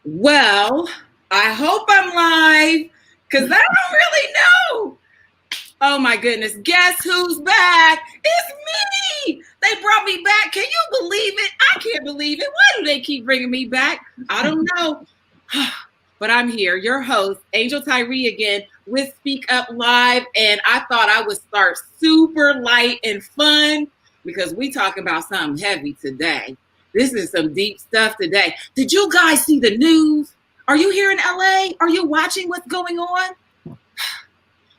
Well, I hope I'm live because I don't really know. Oh my goodness. Guess who's back? It's me. They brought me back. Can you believe it? I can't believe it. Why do they keep bringing me back? I don't know. But I'm here, your host, Angel Tyree again with Speak Up Live. And I thought I would start super light and fun because we talking about something heavy today. This is some deep stuff today. Did you guys see the news? Are you here in LA? Are you watching what's going on?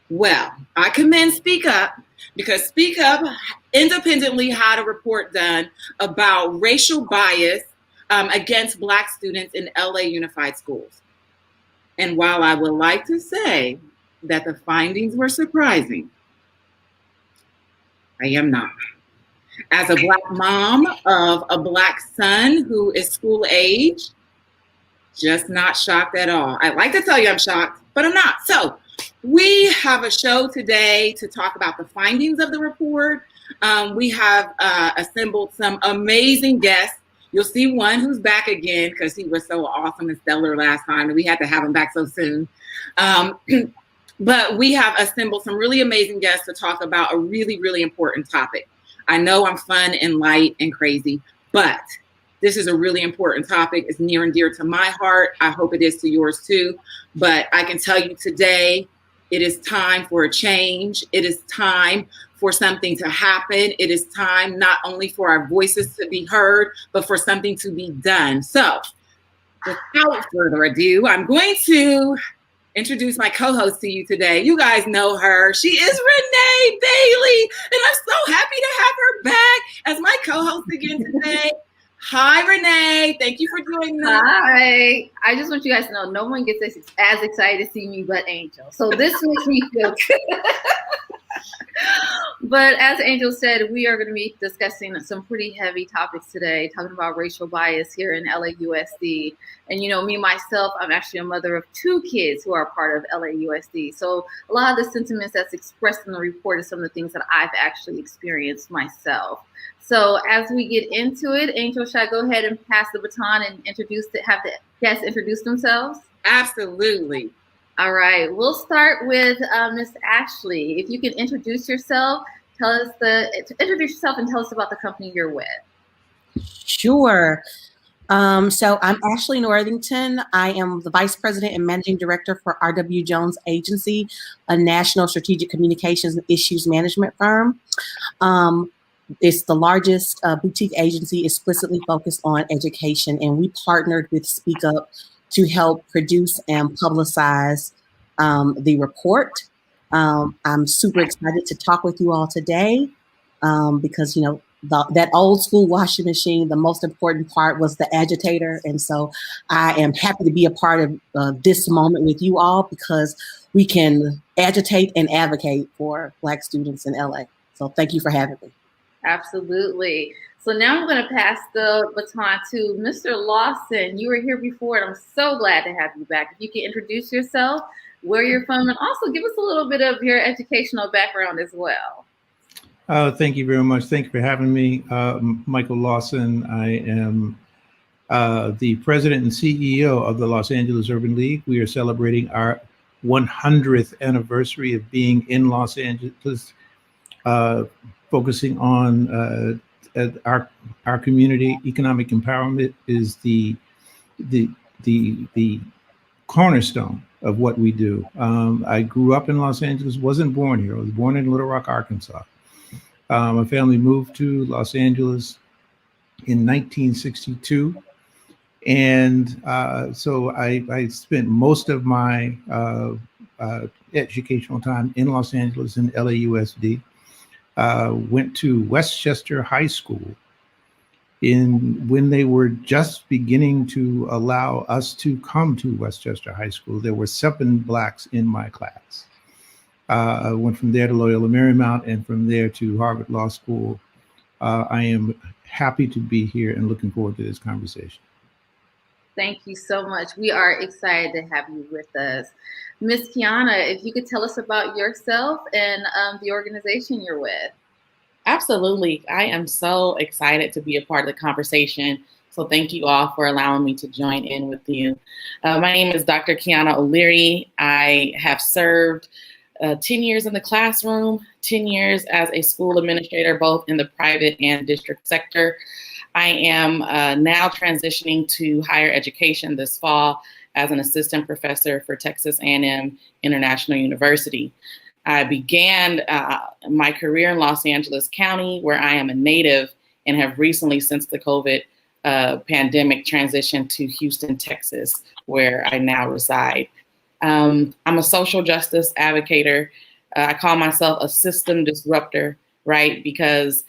Well, I commend Speak Up because Speak Up independently had a report done about racial bias against Black students in LA Unified Schools. And while I would like to say that the findings were surprising, I am not. As a Black mom of a Black son who is school age, just not shocked at all. I'd like to tell you I'm shocked, but I'm not. So we have a show today to talk about the findings of the report. We have assembled some amazing guests. You'll see one who's back again because he was so awesome and stellar last time, and we had to have him back so soon. But we have assembled some really amazing guests to talk about a really, really important topic. I know I'm fun and light and crazy, but this is a really important topic. It's near and dear to my heart. I hope it is to yours too. But I can tell you today, it is time for a change. It is time for something to happen. It is time not only for our voices to be heard, but for something to be done. So without further ado, I'm going to introduce my co-host to you today. You guys know her. She is Renee Bailey, and I'm so happy to have her back as my co-host again today. Hi, Renee. Thank you for joining us. Hi. I just want you guys to know no one gets as excited to see me but Angel. So this makes me feel good. But as Angel said, we are going to be discussing some pretty heavy topics today, talking about racial bias here in LAUSD. And, you know, me, myself, I'm actually a mother of 2 kids who are part of LAUSD. So a lot of the sentiments that's expressed in the report is some of the things that I've actually experienced myself. So as we get into it, Angel, should I go ahead and pass the baton and have the guests introduce themselves? Absolutely. All right, we'll start with Miss Ashley. If you can introduce yourself, introduce yourself and tell us about the company you're with. Sure. So I'm Ashley Northington. I am the Vice President and Managing Director for R.W. Jones Agency, a national strategic communications and issues management firm. It's the largest boutique agency explicitly focused on education, and we partnered with Speak Up to help produce and publicize the report. I'm super excited to talk with you all today because, you know, that old school washing machine, the most important part was the agitator. And so I am happy to be a part of this moment with you all because we can agitate and advocate for Black students in LA. So thank you for having me. Absolutely. So now I'm going to pass the baton to Mr. Lawson. You were here before, and I'm so glad to have you back. If you can introduce yourself, where you're from, and also give us a little bit of your educational background as well. Thank you very much. Thank you for having me. Michael Lawson. I am the president and CEO of the Los Angeles Urban League. We are celebrating our 100th anniversary of being in Los Angeles, focusing on our community. Economic empowerment is the cornerstone of what we do. I grew up in Los Angeles, wasn't born here. I was born in Little Rock, Arkansas. My family moved to Los Angeles in 1962. And so I spent most of my educational time in Los Angeles in LAUSD. Went to Westchester High School when they were just beginning to allow us to come to Westchester High School. There were 7 Blacks in my class. I went from there to Loyola Marymount and from there to Harvard Law School. I am happy to be here and looking forward to this conversation. Thank you so much. We are excited to have you with us. Miss Kiana, if you could tell us about yourself and the organization you're with. Absolutely. I am so excited to be a part of the conversation. So thank you all for allowing me to join in with you. My name is Dr. Kiana O'Leary. I have served 10 years in the classroom, 10 years as a school administrator, both in the private and district sector. I am now transitioning to higher education this fall as an assistant professor for Texas A&M International University. I began my career in Los Angeles County, where I am a native, and have recently, since the COVID pandemic, transitioned to Houston, Texas, where I now reside. I'm a social justice advocate. I call myself a system disruptor, right? Because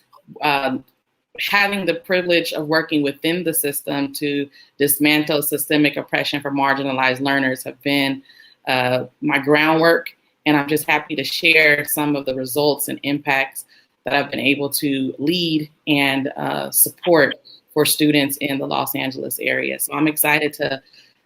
having the privilege of working within the system to dismantle systemic oppression for marginalized learners have been my groundwork. And I'm just happy to share some of the results and impacts that I've been able to lead and support for students in the Los Angeles area. So I'm excited to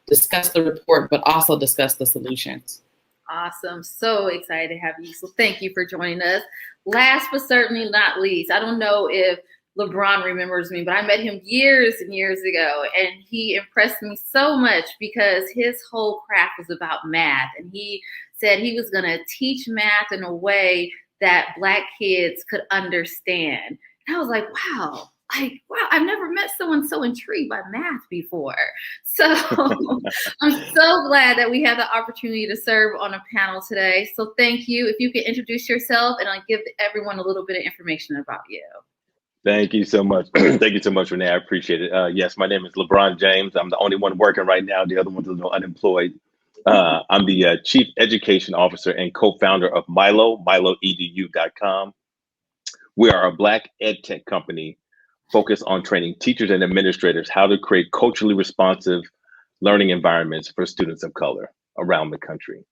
discuss the report, but also discuss the solutions. Awesome. So excited to have you. So thank you for joining us. Last but certainly not least, I don't know if LeBron remembers me, but I met him years and years ago, and he impressed me so much because his whole craft was about math. And he said he was going to teach math in a way that Black kids could understand. And I was like, wow, I've never met someone so intrigued by math before. So I'm so glad that we have the opportunity to serve on a panel today. So thank you. If you could introduce yourself and I'll give everyone a little bit of information about you. Thank you so much. Thank you so much, Renee. I appreciate it. Yes, my name is LeBron James. I'm the only one working right now. The other ones are unemployed. I'm the Chief Education Officer and co-founder of MiloEDU.com. We are a Black ed tech company focused on training teachers and administrators how to create culturally responsive learning environments for students of color around the country.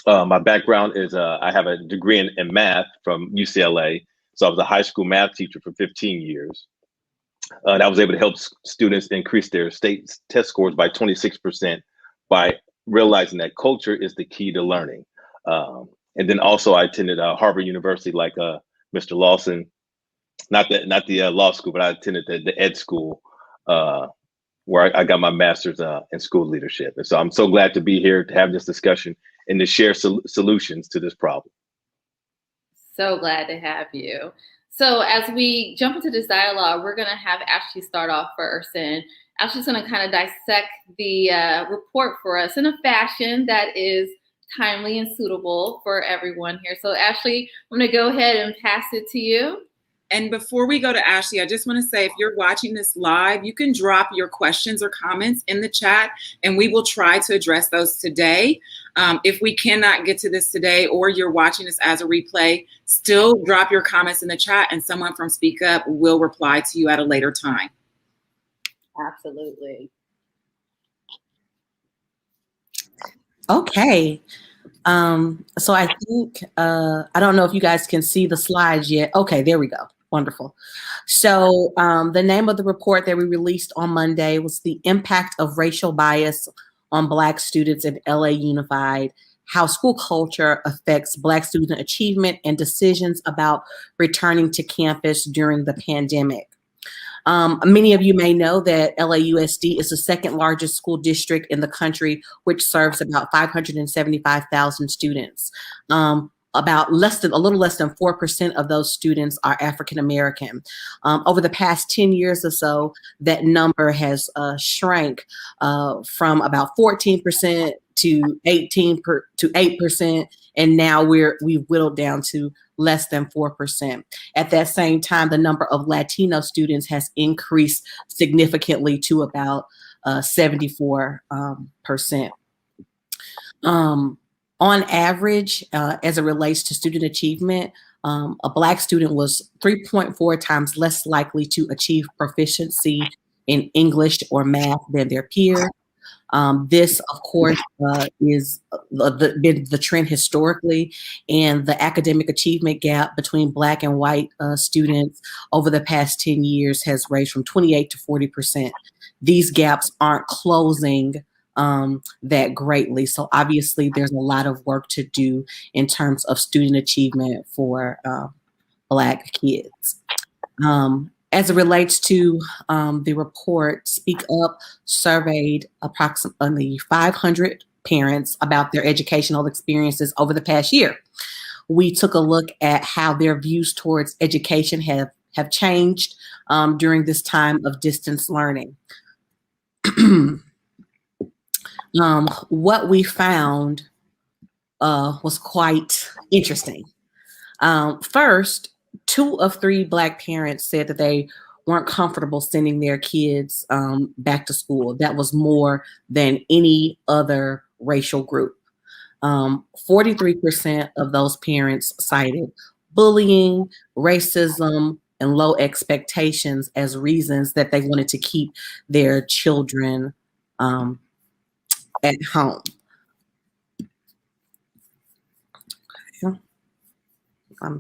My background is I have a degree in math from UCLA. So I was a high school math teacher for 15 years. And I was able to help students increase their state test scores by 26% by realizing that culture is the key to learning. And then also I attended Harvard University, like Mr. Lawson, not the law school, but I attended the ed school where I got my master's in school leadership. And so I'm so glad to be here to have this discussion and to share solutions to this problem. So glad to have you. So as we jump into this dialogue, we're going to have Ashley start off first. And Ashley's going to kind of dissect the report for us in a fashion that is timely and suitable for everyone here. So Ashley, I'm going to go ahead and pass it to you. And before we go to Ashley, I just want to say, if you're watching this live, you can drop your questions or comments in the chat, and we will try to address those today. If we cannot get to this today, or you're watching this as a replay, still drop your comments in the chat, and someone from Speak Up will reply to you at a later time. Absolutely. Okay. So I think, I don't know if you guys can see the slides yet. Okay, there we go. Wonderful. So the name of the report that we released on Monday was The Impact of Racial Bias on Black Students in LA Unified, How School Culture Affects Black Student Achievement and Decisions About Returning to Campus During the Pandemic. Many of you may know that LAUSD is the second largest school district in the country, which serves about 575,000 students. About a little less than 4% of those students are African American. Over the past 10 years or so, that number has shrank from about 14% to 8%, and now we've whittled down to less than 4%. At that same time, the number of Latino students has increased significantly to about 74%. On average, as it relates to student achievement, a Black student was 3.4 times less likely to achieve proficiency in English or math than their peers. This, of course, is been the trend historically, and the academic achievement gap between Black and white students over the past 10 years has ranged from 28 to 40%. These gaps aren't closing that greatly. So obviously there's a lot of work to do in terms of student achievement for Black kids. As it relates to the report, Speak Up surveyed approximately 500 parents about their educational experiences over the past year. We took a look at how their views towards education have changed during this time of distance learning. What we found was quite interesting. First, 2 of 3 Black parents said that they weren't comfortable sending their kids back to school. That was more than any other racial group. 43% of those parents cited bullying, racism, and low expectations as reasons that they wanted to keep their children at home. I'm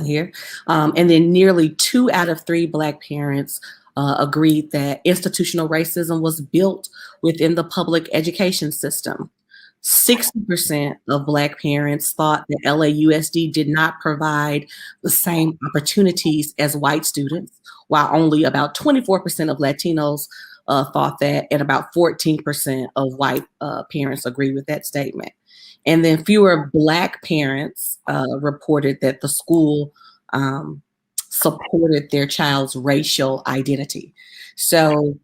here. And then nearly 2 out of 3 Black parents agreed that institutional racism was built within the public education system. 60% of Black parents thought that LAUSD did not provide the same opportunities as white students, while only about 24% of Latinos thought that, and about 14% of white parents agree with that statement. And then fewer Black parents reported that the school supported their child's racial identity. So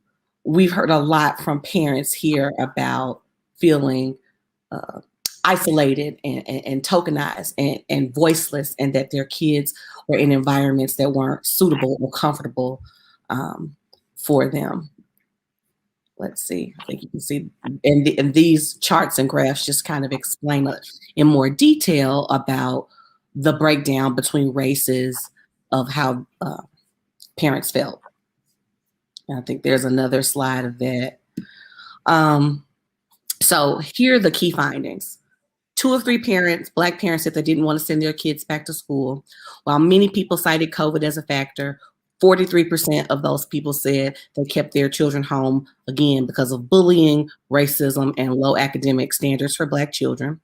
we've heard a lot from parents here about feeling isolated and tokenized and voiceless, and that their kids were in environments that weren't suitable or comfortable for them. Let's see, I think you can see, and these charts and graphs just kind of explain in more detail about the breakdown between races of how parents felt. And I think there's another slide of that. So here are the key findings. 2 of 3 parents, Black parents, said they didn't want to send their kids back to school. While many people cited COVID as a factor, 43% of those people said they kept their children home, again, because of bullying, racism, and low academic standards for Black children.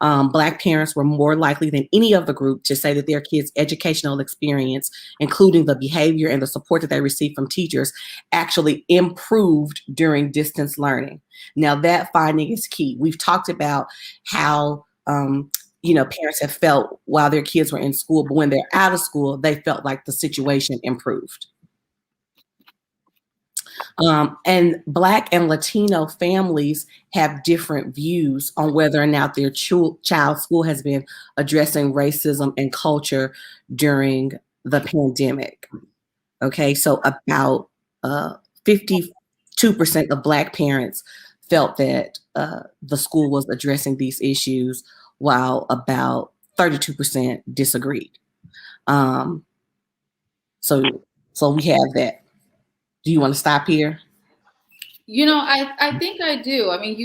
Black parents were more likely than any other group to say that their kids' educational experience, including the behavior and the support that they received from teachers, actually improved during distance learning. Now, that finding is key. We've talked about how parents have felt while their kids were in school, but when they're out of school, they felt like the situation improved. And Black and Latino families have different views on whether or not their child's school has been addressing racism and culture during the pandemic. Okay, so about 52% of Black parents felt that the school was addressing these issues, while about 32% disagreed. So we have that. Do you want to stop here? I think I do. I mean,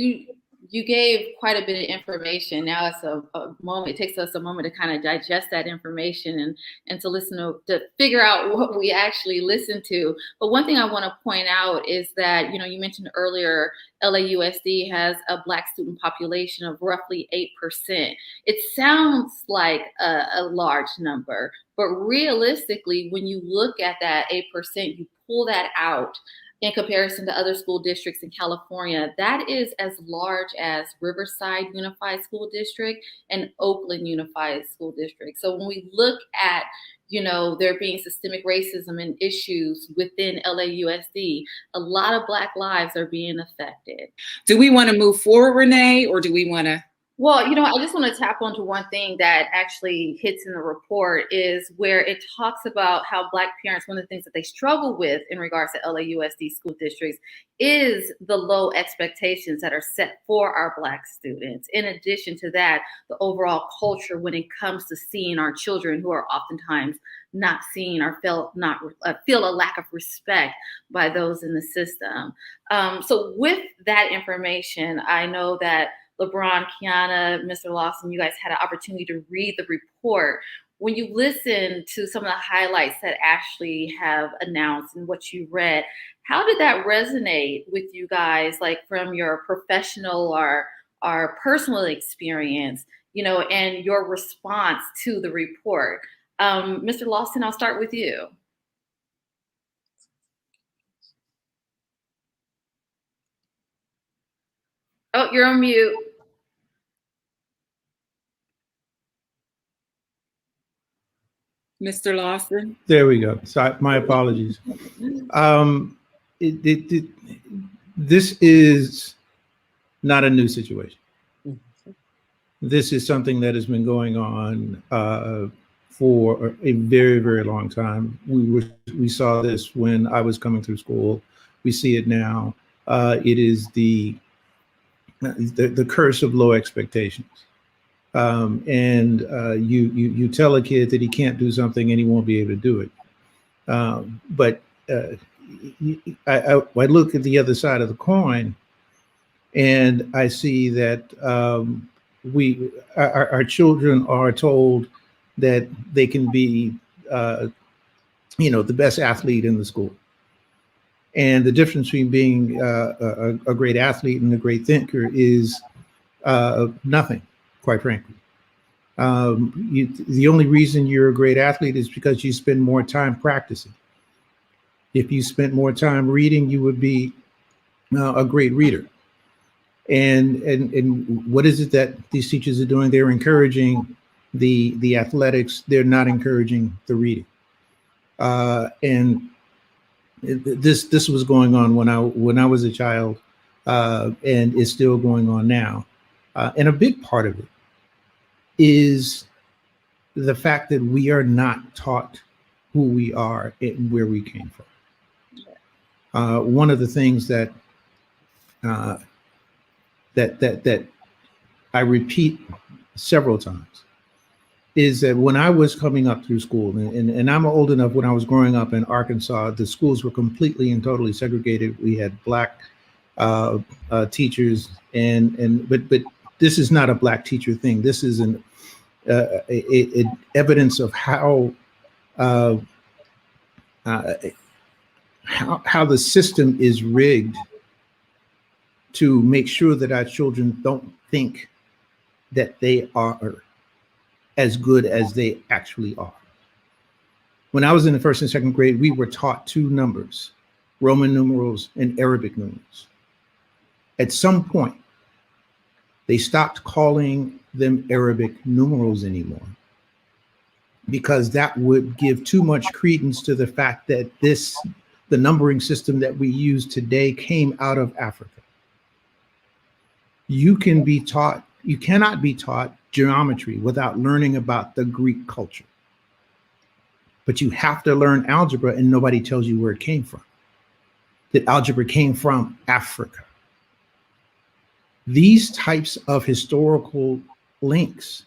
you gave quite a bit of information. Now it's a moment. It takes us a moment to kind of digest that information and to listen to figure out what we actually listen to. But one thing I want to point out is that, you mentioned earlier, LAUSD has a Black student population of roughly 8%. It sounds like a large number, but realistically, when you look at that 8%, you pull that out in comparison to other school districts in California, that is as large as Riverside Unified School District and Oakland Unified School District. So when we look at, there being systemic racism and issues within LAUSD, a lot of Black lives are being affected. Do we want to move forward, Renee, or do we want to? Well, I just want to tap onto one thing that actually hits in the report is where it talks about how Black parents, one of the things that they struggle with in regards to LAUSD school districts is the low expectations that are set for our Black students. In addition to that, the overall culture when it comes to seeing our children who are oftentimes not seen or feel a lack of respect by those in the system. So with that information, I know that LeBron, Kiana, Mr. Lawson, you guys had an opportunity to read the report. When you listen to some of the highlights that Ashley have announced and what you read, how did that resonate with you guys, like from your professional or personal experience, and your response to the report? Mr. Lawson, I'll start with you. Oh, you're on mute. Mr. Lawson. There we go. So my apologies. This is not a new situation. This is something that has been going on for a very, very long time. We saw this when I was coming through school. We see it now. It is the curse of low expectations. And you tell a kid that he can't do something and he won't be able to do it. But I look at the other side of the coin, and I see that our children are told that they can be, the best athlete in the school. And the difference between being a great athlete and a great thinker is nothing, quite frankly. The only reason you're a great athlete is because you spend more time practicing. If you spent more time reading, you would be a great reader. And what is it that these teachers are doing? They're encouraging the athletics. They're not encouraging the reading. And this was going on when I was a child, and is still going on now. And a big part of it is the fact that we are not taught who we are and where we came from. One of the things that I repeat several times is that when I was coming up through school, and I'm old enough, when I was growing up in Arkansas, the schools were completely and totally segregated. We had Black teachers, but this is not a Black teacher thing. This is an evidence of how the system is rigged to make sure that our children don't think that they are as good as they actually are. When I was in the first and second grade, we were taught two numbers, Roman numerals and Arabic numerals. At some point, they stopped calling them Arabic numerals anymore, because that would give too much credence to the fact that the numbering system that we use today came out of Africa. You cannot be taught geometry without learning about the Greek culture. But you have to learn algebra, and nobody tells you where it came from. That algebra came from Africa. These types of historical links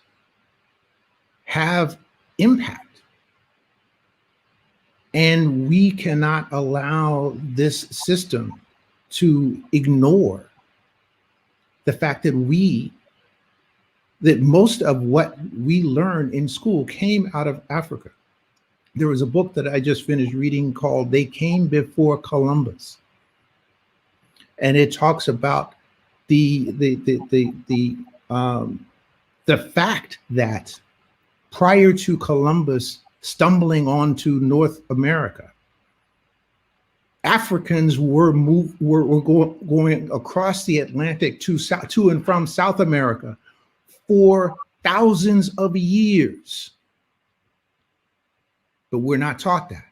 have impact. And we cannot allow this system to ignore the fact that most of what we learn in school came out of Africa. There was a book that I just finished reading called They Came Before Columbus. And it talks about the fact that prior to Columbus stumbling onto North America, Africans were going across the Atlantic to and from South America for thousands of years. But we're not taught that.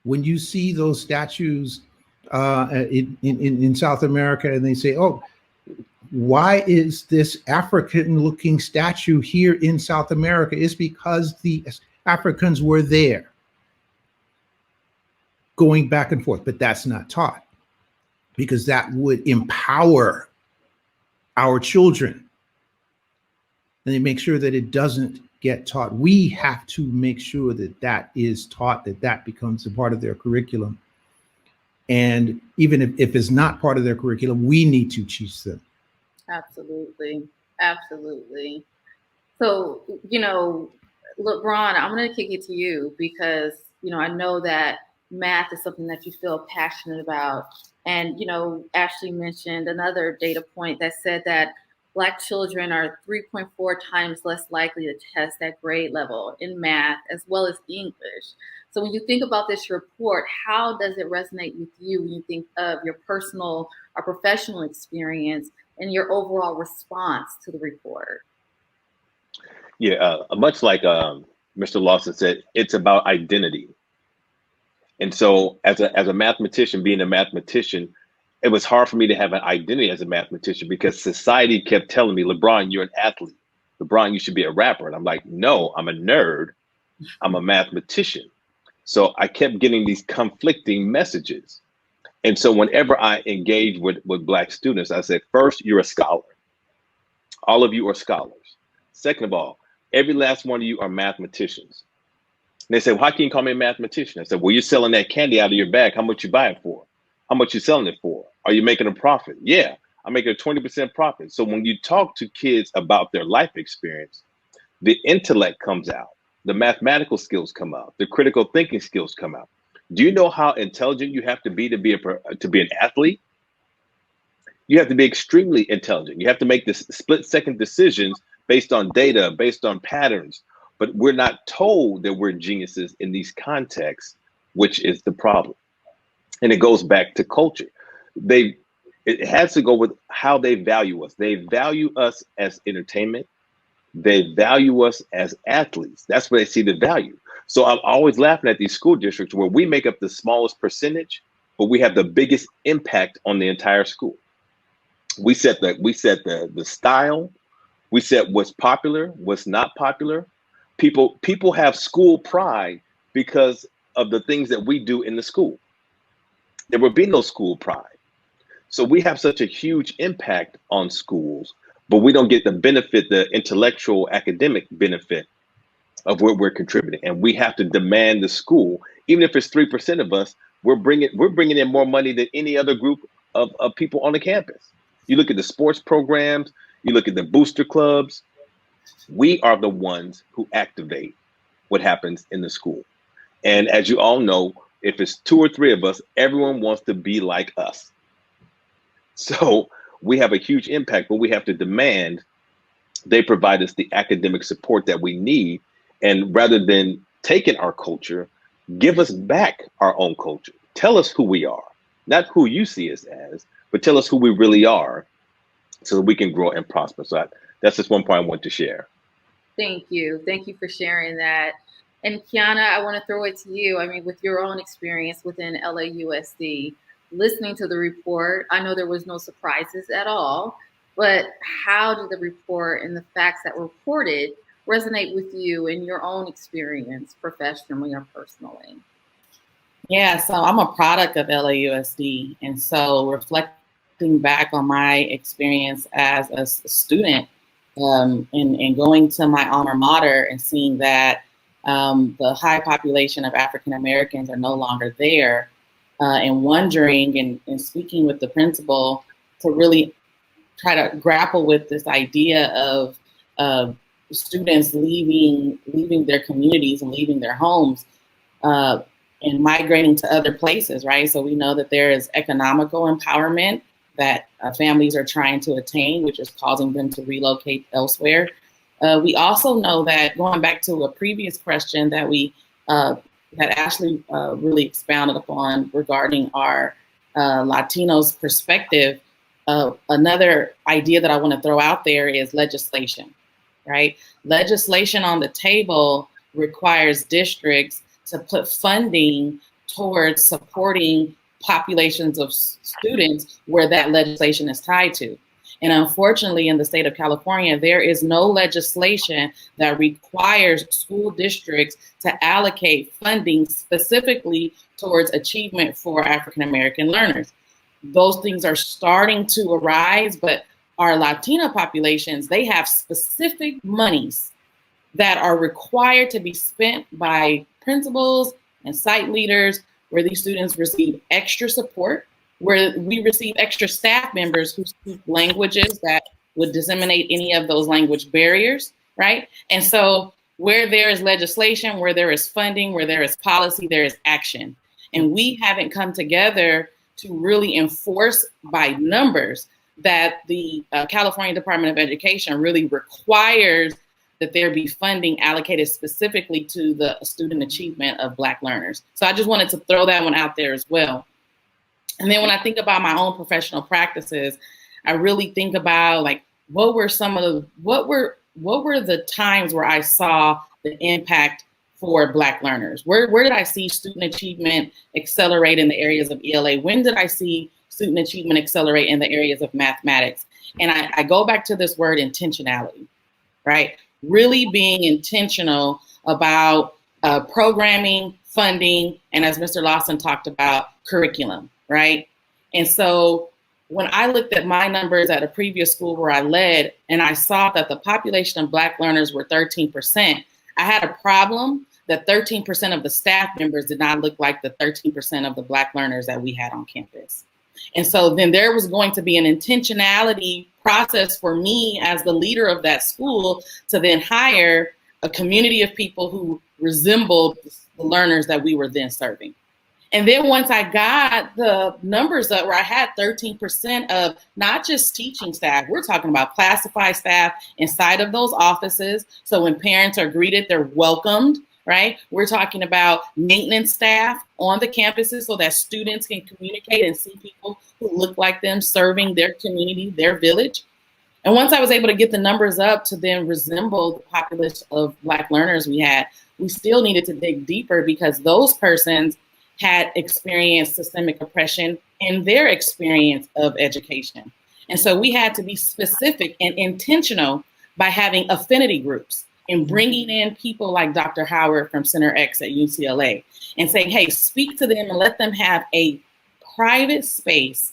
When you see those statues in South America, and they say, oh, why is this African-looking statue here in South America? It's because the Africans were there, going back and forth. But that's not taught, because that would empower our children. And they make sure that it doesn't get taught. We have to make sure that that is taught, that becomes a part of their curriculum. And even if it's not part of their curriculum, we need to teach them. Absolutely. Absolutely. So, LeBron, I'm going to kick it to you because, I know that math is something that you feel passionate about. And, Ashley mentioned another data point that said that Black children are 3.4 times less likely to test at grade level in math as well as English. So when you think about this report, how does it resonate with you when you think of your personal or professional experience and your overall response to the report? Yeah, much like Mr. Lawson said, it's about identity. And so as a mathematician, being a mathematician, it was hard for me to have an identity as a mathematician because society kept telling me, LeBron, you're an athlete. LeBron, you should be a rapper. And I'm like, no, I'm a nerd. I'm a mathematician. So I kept getting these conflicting messages. And so whenever I engage with Black students, I said, first, you're a scholar. All of you are scholars. Second of all, every last one of you are mathematicians. And they said, well, how can you call me a mathematician? I said, well, you're selling that candy out of your bag. How much you buy it for? How much you selling it for? Are you making a profit? Yeah, I'm making a 20% profit. So when you talk to kids about their life experience, the intellect comes out, the mathematical skills come out, the critical thinking skills come out. Do you know how intelligent you have to be an athlete? You have to be extremely intelligent. You have to make this split-second decisions based on data, based on patterns. But we're not told that we're geniuses in these contexts, which is the problem. And it goes back to culture. It has to go with how they value us. They value us as entertainment. They value us as athletes. That's where they see the value. So I'm always laughing at these school districts where we make up the smallest percentage, but we have the biggest impact on the entire school. We set the style. We set what's popular, what's not popular. People have school pride because of the things that we do in the school. There would be no school pride. So we have such a huge impact on schools, but we don't get the benefit, the intellectual academic benefit of what we're contributing. And we have to demand the school, even if it's 3% of us, we're bringing in more money than any other group of people on the campus. You look at the sports programs, you look at the booster clubs, we are the ones who activate what happens in the school. And as you all know, if it's 2 or 3 of us, everyone wants to be like us. So we have a huge impact, but we have to demand they provide us the academic support that we need. And rather than taking our culture, give us back our own culture. Tell us who we are, not who you see us as, but tell us who we really are so that we can grow and prosper. So that's just one point I want to share. Thank you. Thank you for sharing that. And Kiana, I want to throw it to you. I mean, with your own experience within LAUSD, listening to the report, I know there was no surprises at all, but how did the report and the facts that were reported resonate with you in your own experience, professionally or personally? Yeah, so I'm a product of LAUSD. And so reflecting back on my experience as a student and going to my alma mater and seeing that the high population of African Americans are no longer there, and wondering and speaking with the principal to really try to grapple with this idea of students leaving their communities and leaving their homes and migrating to other places, right? So we know that there is economical empowerment that families are trying to attain, which is causing them to relocate elsewhere. We also know that, going back to a previous question that that Ashley really expounded upon regarding our Latinos perspective, another idea that I want to throw out there is legislation, right? Legislation on the table requires districts to put funding towards supporting populations of students where that legislation is tied to. And unfortunately, in the state of California, there is no legislation that requires school districts to allocate funding specifically towards achievement for African American learners. Those things are starting to arise, but our Latino populations, they have specific monies that are required to be spent by principals and site leaders, where these students receive extra support, where we receive extra staff members who speak languages that would disseminate any of those language barriers, right? And so where there is legislation, where there is funding, where there is policy, there is action. And we haven't come together to really enforce by numbers that the California Department of Education really requires that there be funding allocated specifically to the student achievement of Black learners. So I just wanted to throw that one out there as well. And then when I think about my own professional practices, I really think about like, what were the times where I saw the impact for Black learners? Where did I see student achievement accelerate in the areas of ELA? When did I see student achievement accelerate in the areas of mathematics? And I go back to this word intentionality, right? Really being intentional about programming, funding, and as Mr. Lawson talked about, curriculum, right? And so when I looked at my numbers at a previous school where I led, and I saw that the population of Black learners were 13%, I had a problem that 13% of the staff members did not look like the 13% of the Black learners that we had on campus. And so then there was going to be an intentionality process for me as the leader of that school to then hire a community of people who resembled the learners that we were then serving. And then once I got the numbers up where I had 13% of not just teaching staff, we're talking about classified staff inside of those offices. So when parents are greeted, they're welcomed, right? We're talking about maintenance staff on the campuses so that students can communicate and see people who look like them serving their community, their village. And once I was able to get the numbers up to then resemble the population of Black learners we still needed to dig deeper because those persons had experienced systemic oppression in their experience of education. And so we had to be specific and intentional by having affinity groups and bringing in people like Dr. Howard from Center X at UCLA and saying, hey, speak to them and let them have a private space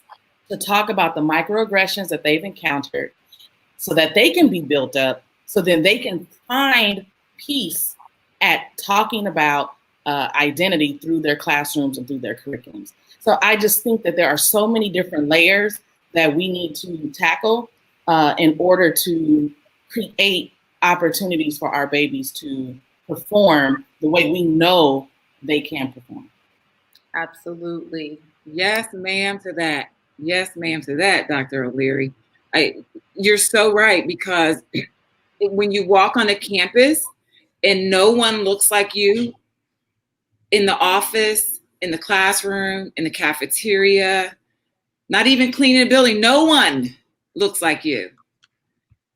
to talk about the microaggressions that they've encountered so that they can be built up, so then they can find peace at talking about identity through their classrooms and through their curriculums. So I just think that there are so many different layers that we need to tackle in order to create opportunities for our babies to perform the way we know they can perform. Absolutely. Yes, ma'am, to that. Yes, ma'am, to that, Dr. O'Leary. You're so right, because when you walk on a campus and no one looks like you, in the office, in the classroom, in the cafeteria, not even cleaning a building, no one looks like you.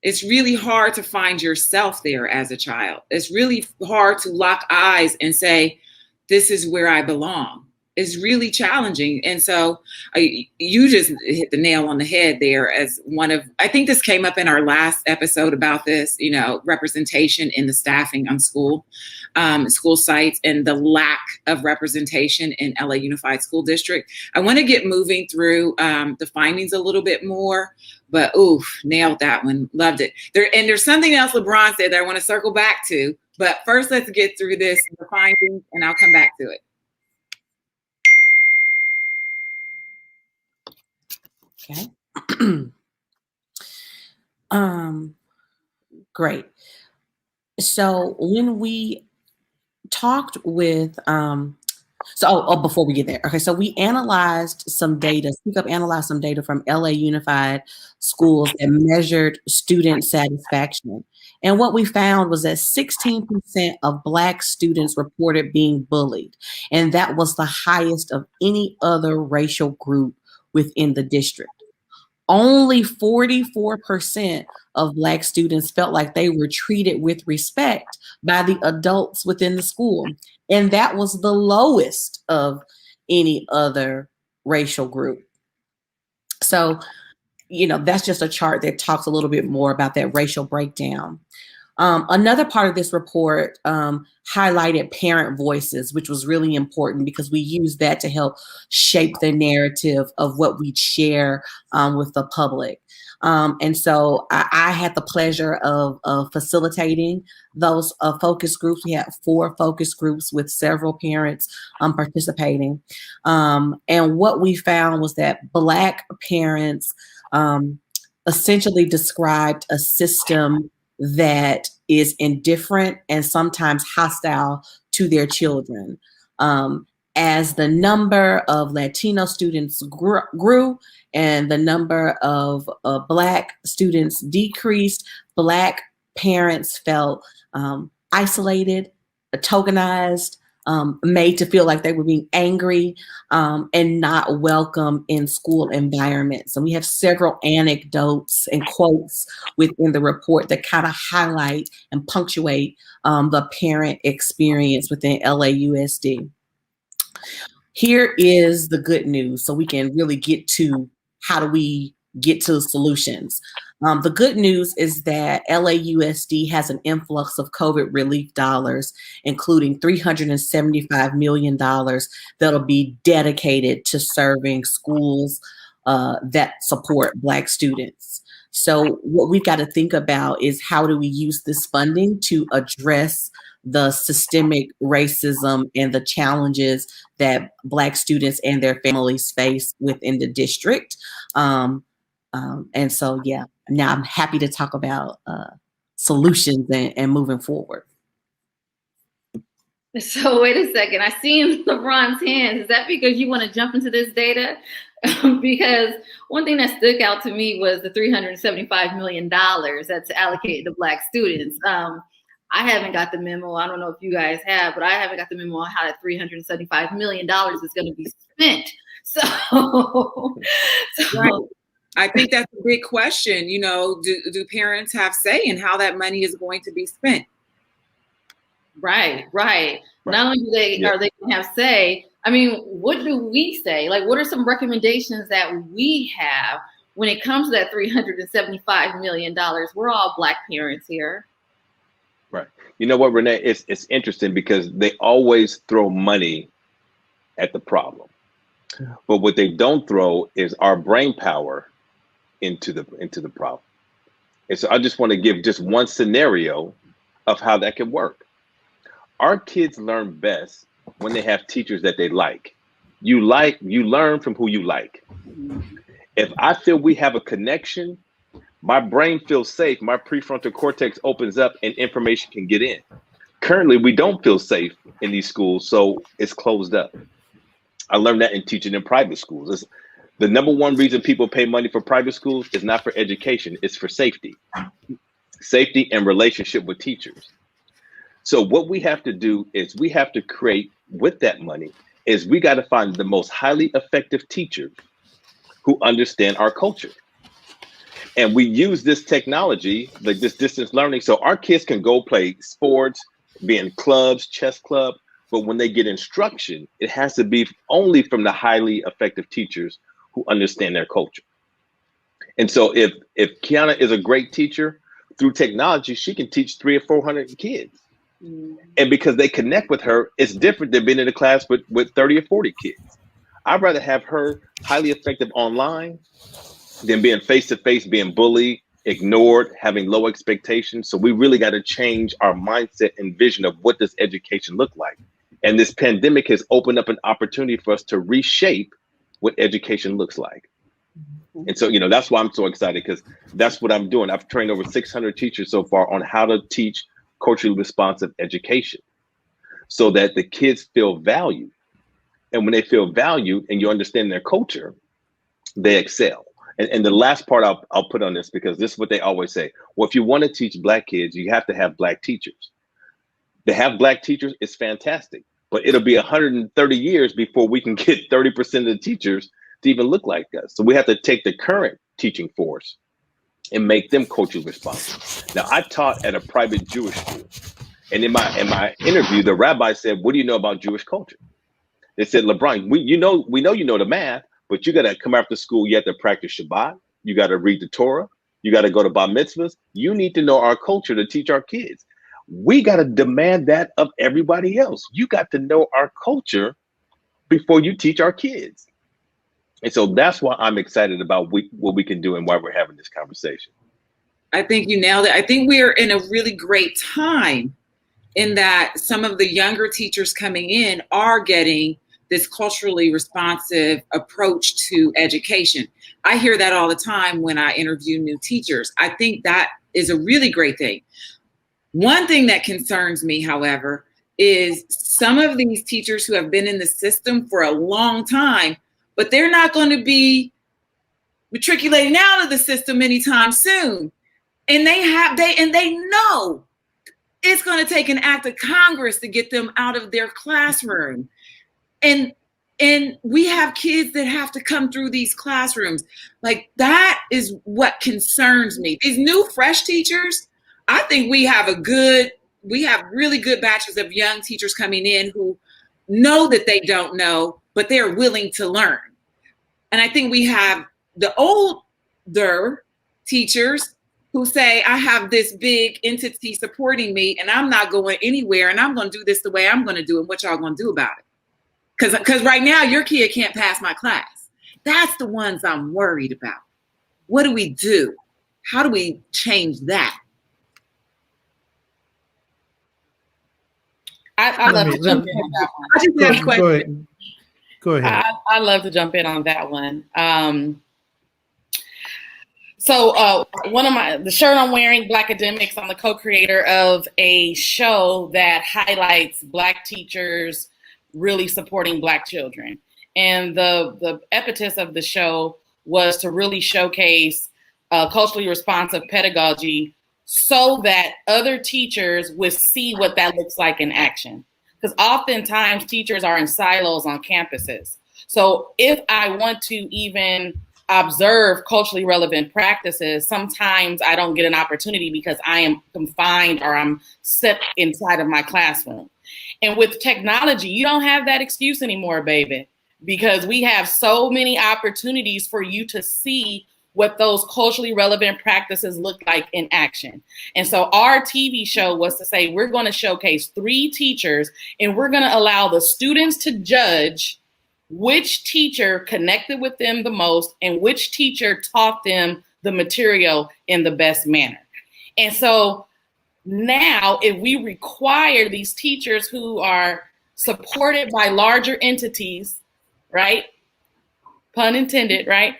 It's really hard to find yourself there as a child. It's really hard to lock eyes and say, this is where I belong. It's really challenging. And so you just hit the nail on the head there as one of, I think this came up in our last episode about this, representation in the staffing on school sites and the lack of representation in LA Unified School District. I want to get moving through the findings a little bit more, but nailed that one. Loved it. There's something else LeBron said that I want to circle back to, but first let's get through the findings and I'll come back to it. Okay. Great. So when we talked with, before we get there, okay, so we analyzed some data, analyzed some data from LA Unified Schools and measured student satisfaction. And what we found was that 16% of Black students reported being bullied. And that was the highest of any other racial group within the district. Only 44% of Black students felt like they were treated with respect by the adults within the school. And that was the lowest of any other racial group. So, that's just a chart that talks a little bit more about that racial breakdown. Another part of this report highlighted parent voices, which was really important because we use that to help shape the narrative of what we share with the public. And so I had the pleasure of facilitating those focus groups. We had 4 focus groups with several parents participating. And what we found was that Black parents essentially described a system that is indifferent and sometimes hostile to their children. As the number of Latino students grew and the number of Black students decreased, Black parents felt isolated, tokenized, made to feel like they were being angry and not welcome in school environments. And we have several anecdotes and quotes within the report that kind of highlight and punctuate the parent experience within LAUSD. Here is the good news, so we can really get to how do we get to solutions. The good news is that LAUSD has an influx of COVID relief dollars, including $375 million that'll be dedicated to serving schools that support Black students. So what we've got to think about is how do we use this funding to address the systemic racism and the challenges that Black students and their families face within the district. And so, yeah, now I'm happy to talk about solutions and moving forward. So wait a second, I see LeBron's hands. Is that because you want to jump into this data? Because one thing that stuck out to me was the $375 million that's allocated to Black students. I haven't got the memo. I don't know if you guys have, but I haven't got the memo on how that $375 million is going to be spent. So right. I think that's a big question. You know, do parents have say in how that money is going to be spent? Right. Not only are they going to have say, I mean, what do we say? Like, what are some recommendations that we have when it comes to that $375 million? We're all Black parents here. Right. You know what, Renee? It's interesting because they always throw money at the problem, but what they don't throw is our brain power into the problem. And so I just want to give just one scenario of how that can work. Our kids learn best when they have teachers that they like. You learn from who you like. If I feel we have a connection, my brain feels safe, my prefrontal cortex opens up and information can get in. Currently, we don't feel safe in these schools, so it's closed up. I learned that in teaching in private schools. It's the number one reason people pay money for private schools is not for education, it's for safety. Safety and relationship with teachers. So what we have to do is we have to create with that money is we got to find the most highly effective teachers who understand our culture. And we use this technology, like this distance learning, so our kids can go play sports, be in clubs, chess club, but when they get instruction, it has to be only from the highly effective teachers who understand their culture. And so if Kiana is a great teacher, through technology, she can teach 300 or 400 kids. And because they connect with her, it's different than being in a class with 30 or 40 kids. I'd rather have her highly effective online than being face-to-face, being bullied, ignored, having low expectations. So we really got to change our mindset and vision of what does education look like. And this pandemic has opened up an opportunity for us to reshape what education looks like. And so, you know, that's why I'm so excited, because that's what I'm doing. I've trained over 600 teachers so far on how to teach culturally responsive education so that the kids feel valued. And when they feel valued and you understand their culture, they excel. And the last part I'll put on this, because this is what they always say. Well, if you want to teach Black kids, you have to have Black teachers. To have Black teachers is fantastic, but it'll be 130 years before we can get 30% of the teachers to even look like us. So we have to take the current teaching force and make them culturally responsive. Now, I taught at a private Jewish school, and in my interview, the rabbi said, "What do you know about Jewish culture?" They said, "LeBron, we know you know the math, but you got to come after school. You have to practice Shabbat. You got to read the Torah. You got to go to bar mitzvahs. You need to know our culture to teach our kids. We got to demand that of everybody else. You got to know our culture before you teach our kids." And so that's why I'm excited about what we can do and why we're having this conversation. I think you nailed it. I think we are in a really great time in that some of the younger teachers coming in are getting this culturally responsive approach to education. I hear that all the time when I interview new teachers. I think that is a really great thing. One thing that concerns me, however, is some of these teachers who have been in the system for a long time, but they're not going to be matriculating out of the system anytime soon. And they know it's going to take an act of Congress to get them out of their classroom. And we have kids that have to come through these classrooms. Like, that is what concerns me. These new fresh teachers, I think we have really good batches of young teachers coming in who know that they don't know, but they're willing to learn. And I think we have the older teachers who say, I have this big entity supporting me and I'm not going anywhere and I'm going to do this the way I'm going to do it. What y'all going to do about it? Because right now your kid can't pass my class. That's the ones I'm worried about. What do we do? How do we change that? I love to jump in on that one. I just have a question. Go ahead. I love to jump in on that one. So one of the shirt I'm wearing, Blackademics, I'm the co-creator of a show that highlights Black teachers really supporting Black children. And the impetus of the show was to really showcase culturally responsive pedagogy so that other teachers would see what that looks like in action. Because oftentimes teachers are in silos on campuses. So if I want to even observe culturally relevant practices, sometimes I don't get an opportunity because I am confined or I'm set inside of my classroom. And with technology, you don't have that excuse anymore, baby, because we have so many opportunities for you to see what those culturally relevant practices look like in action. And so our TV show was to say, we're going to showcase 3 teachers and we're going to allow the students to judge which teacher connected with them the most and which teacher taught them the material in the best manner. And so now if we require these teachers who are supported by larger entities, right? Pun intended, right?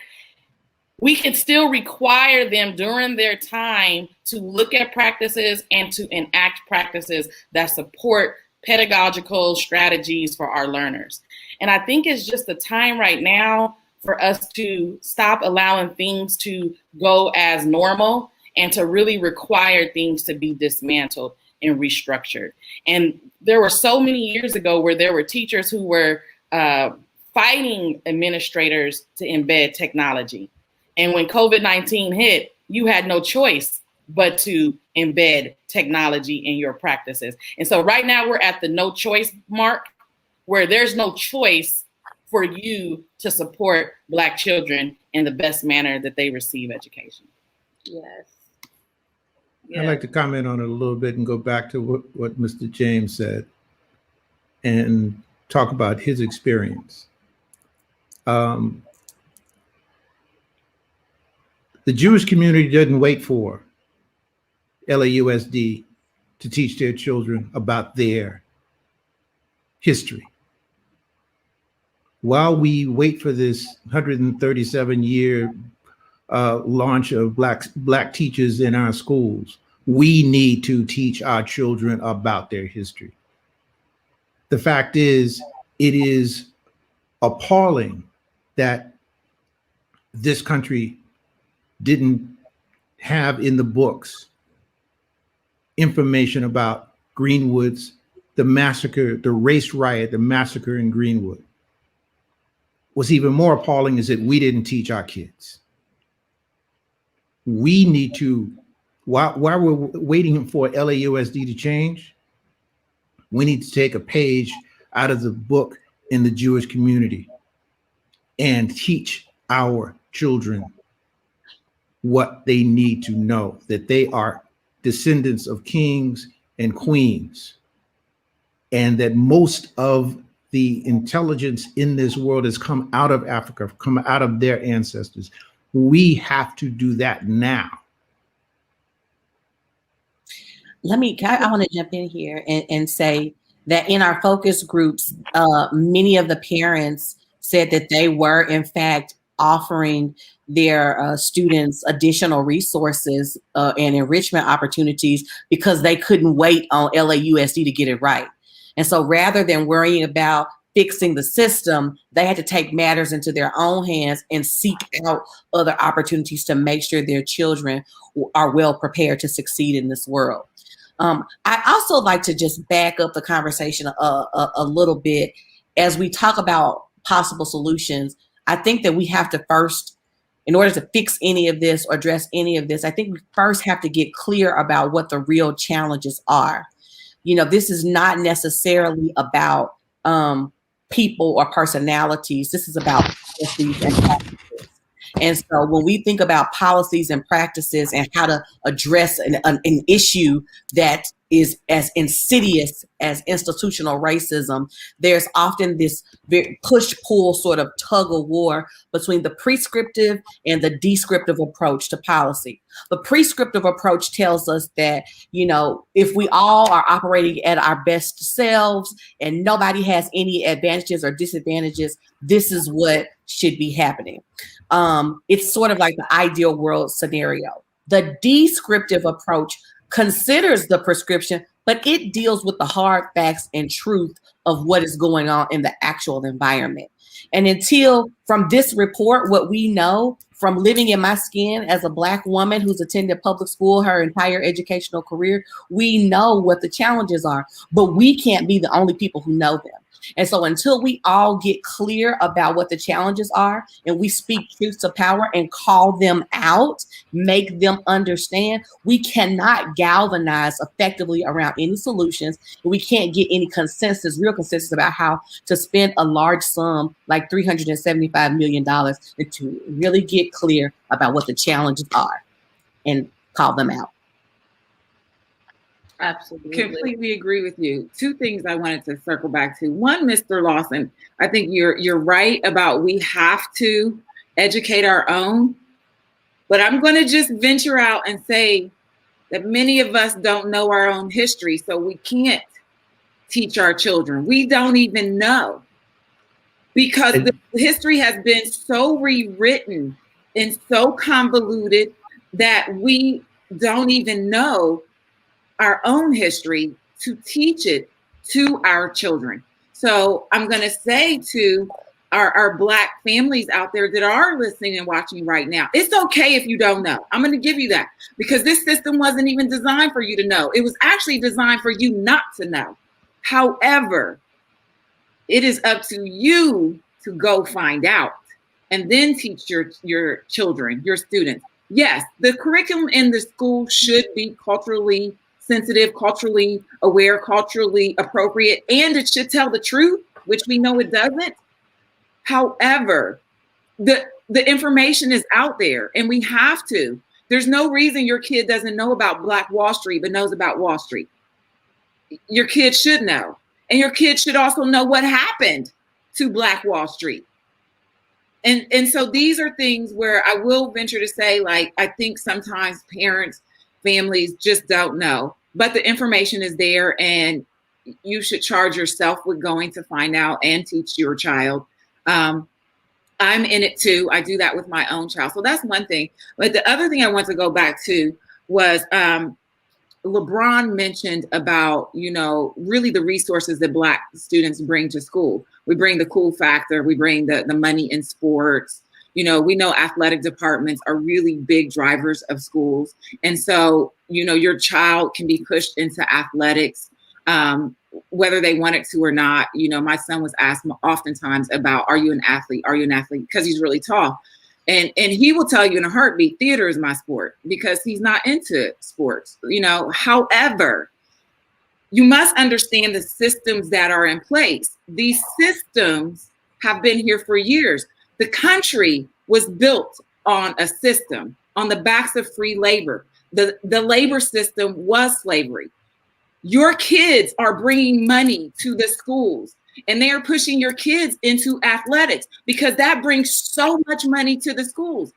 We can still require them during their time to look at practices and to enact practices that support pedagogical strategies for our learners. And I think it's just the time right now for us to stop allowing things to go as normal and to really require things to be dismantled and restructured. And there were so many years ago where there were teachers who were fighting administrators to embed technology. And when COVID-19 hit, you had no choice but to embed technology in your practices. And so right now we're at the no choice mark where there's no choice for you to support Black children in the best manner that they receive education. Yes. I'd like to comment on it a little bit and go back to what Mr. James said and talk about his experience. The Jewish community doesn't wait for LAUSD to teach their children about their history. While we wait for this 137-year launch of black teachers in our schools, we need to teach our children about their history. The fact is, it is appalling that this country didn't have in the books information about Greenwood's, the massacre, the race riot, the massacre in Greenwood. What's even more appalling is that we didn't teach our kids. We need to, while we're waiting for LAUSD to change, we need to take a page out of the book in the Jewish community and teach our children what they need to know, that they are descendants of kings and queens, and that most of the intelligence in this world has come out of Africa, come out of their ancestors. We have to do that now. I want to jump in here and say that in our focus groups, many of the parents said that they were in fact offering their students additional resources and enrichment opportunities because they couldn't wait on LAUSD to get it right. And so rather than worrying about fixing the system, they had to take matters into their own hands and seek out other opportunities to make sure their children are well prepared to succeed in this world. I also like to just back up the conversation a little bit as we talk about possible solutions. I think that we have to first, in order to fix any of this or address any of this, I think we first have to get clear about what the real challenges are. You know, this is not necessarily about people or personalities. This is about policies and practices. And so when we think about policies and practices and how to address an issue that is as insidious as institutional racism, there's often this very push-pull sort of tug of war between the prescriptive and the descriptive approach to policy. The prescriptive approach tells us that, you know, if we all are operating at our best selves and nobody has any advantages or disadvantages, this is what should be happening. It's sort of like the ideal world scenario. The descriptive approach considers the prescription, but it deals with the hard facts and truth of what is going on in the actual environment. And until from this report, what we know from living in my skin as a Black woman who's attended public school her entire educational career, we know what the challenges are, but we can't be the only people who know them. And so until we all get clear about what the challenges are and we speak truth to power and call them out, make them understand, we cannot galvanize effectively around any solutions. We can't get any consensus, real consensus about how to spend a large sum like $375 million and to really get clear about what the challenges are and call them out. Absolutely. Completely agree with you. Two things I wanted to circle back to. One, Mr. Lawson, I think you're right about we have to educate our own, but I'm going to just venture out and say that many of us don't know our own history, so we can't teach our children. We don't even know because the history has been so rewritten and so convoluted that we don't even know our own history to teach it to our children. So I'm going to say to our Black families out there that are listening and watching right now, it's okay if you don't know. I'm going to give you that because this system wasn't even designed for you to know. It was actually designed for you not to know. However, it is up to you to go find out and then teach your children, your students. Yes, the curriculum in the school should be culturally sensitive, culturally aware, culturally appropriate, and it should tell the truth, which we know it doesn't. However, the information is out there and we have to. There's no reason your kid doesn't know about Black Wall Street, but knows about Wall Street. Your kid should know. And your kid should also know what happened to Black Wall Street. And so these are things where I will venture to say, like, I think sometimes parents, families just don't know, but the information is there and you should charge yourself with going to find out and teach your child. I'm in it too. I do that with my own child. So that's one thing. But the other thing I want to go back to was LeBron mentioned about, you know, really the resources that Black students bring to school. We bring the cool factor. We bring the money in sports. You know, we know athletic departments are really big drivers of schools. And so, you know, your child can be pushed into athletics, whether they want it to or not. You know, my son was asked oftentimes about, are you an athlete? Are you an athlete? Because he's really tall. And he will tell you in a heartbeat, theater is my sport, because he's not into sports, you know. However, you must understand the systems that are in place. These systems have been here for years. The country was built on a system, on the backs of free labor. The labor system was slavery. Your kids are bringing money to the schools and they are pushing your kids into athletics because that brings so much money to the schools.